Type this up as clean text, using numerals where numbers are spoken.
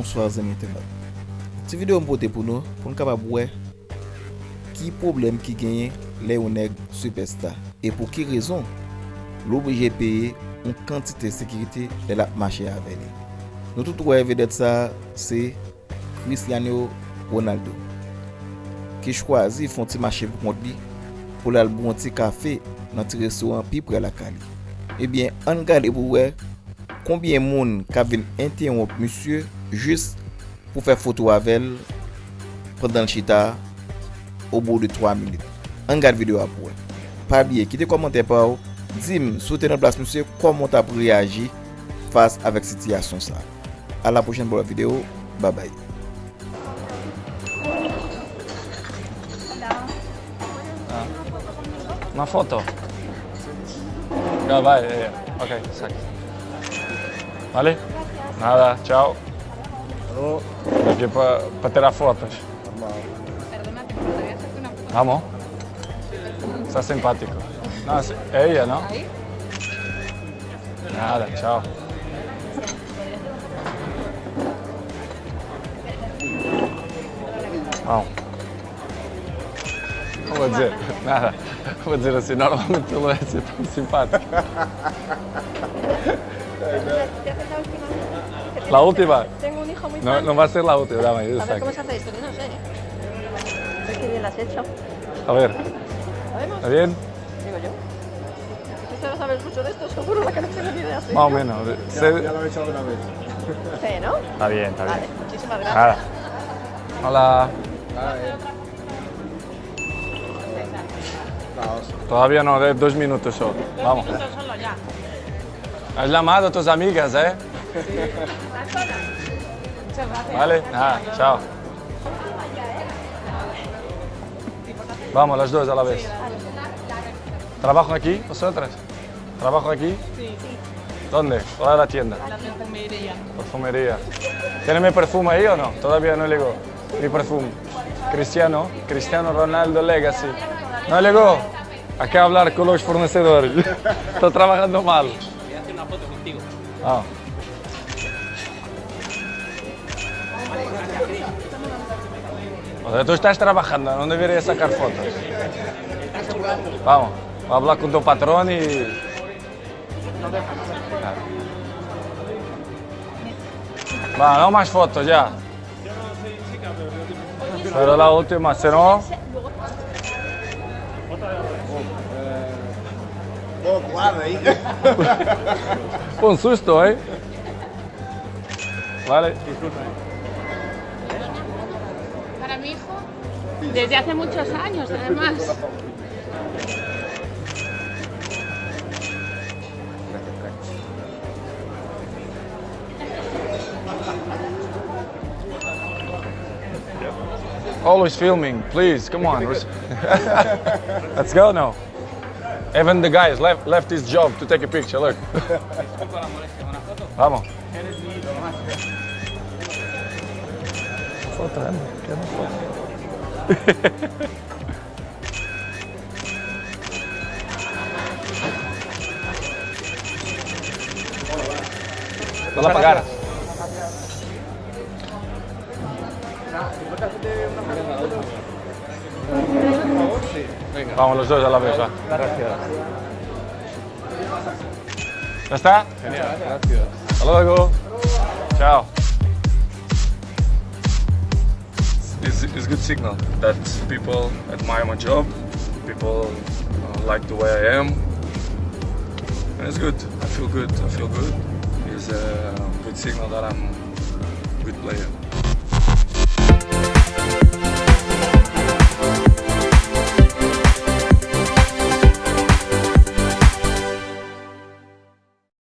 Bonsoir amis internautes. Cette vidéo me pote pour nous capable voir qui problème qui gagne les nèg superstar et pour quelle raison l'obligé payer une quantité de sécurité de la marché avec lui. Nous tout rêver d'être ça, c'est Cristiano Ronaldo qui choisit font petit marché pour compte lui pour aller boire un petit café dans un restaurant puis près la Cali. Eh bien, on regarde pour voir combien de monde qui vient interrompre monsieur juste pour faire photo avec elle pendant le chita au bout de 3 minutes. On regarde vidéo après. Pas oublier quitter commentaire par où, dis-moi soutenir notre place monsieur comment tu as réagi face avec situation ça. À la prochaine pour la vidéo. Bye bye. Una foto. Ya, vale, ok, exacto. ¿Vale? Nada, chao. Aquí para tirar fotos. Perdona, ¿te gustaría hacerte una foto? Vamos. Está simpático. No, es ella, ¿no? ¿Ahí? Nada, chao. Vamos. No voy a decir nada. Voy a decir así, normalmente lo voy a decir tan simpático. La última. Tengo un hijo muy No, fan. no va a ser la última, dame, A ver exacto. cómo se hace esto, no sé. Qué bien lo has hecho. A ver, ¿Sabemos? ¿está bien? Digo yo. Tú no sabes mucho de esto, seguro la que no tengo ni idea. ¿Sí? Más o menos. Ya lo he hecho alguna vez. Sí, ¿no? Está bien, está bien. Vale, muchísimas gracias. Nada. Hola. Todavía no, de 2 minutos solo. Vamos. Solo ya. Has llamado a tus amigas, ¿eh? Muchas gracias. Vale, nada, chao. Vamos, las dos a la vez. ¿Trabajan aquí, vosotras? ¿Trabajan aquí? Sí, ¿Dónde? ¿Cuál es la tienda? la perfumería. Perfumería. ¿Tiene mi perfume ahí o no? Todavía no llegó. Mi perfume. Cristiano Ronaldo Legacy. ¿No llegó? Hay que hablar con los fornecedores. Estoy trabajando mal. Voy a hacer una foto contigo. Ah. O sea, tú estás trabajando, no deberías sacar fotos. Vamos, voy a hablar con tu patrón y... Va, no más fotos ya. Pero la última, si no... Guarda ahí. Un susto, ¿eh? Vale. Para mi hijo, desde hace muchos años, además. Always filming, please, come on. Let's go now. Even the guys left his job to take a picture, look. Disculpa la molestia, ¿una foto? Vamos. Eres mi ídolo, macho. Foto, quero foto. No la pagar. Vamos los dos a la vez, va. Gracias. ¿Ya está? Genial, gracias. Hasta luego. Chao. It's good signal that people admire my job, people like the way I am, and it's good. I feel good. It's a good signal that I'm a good player.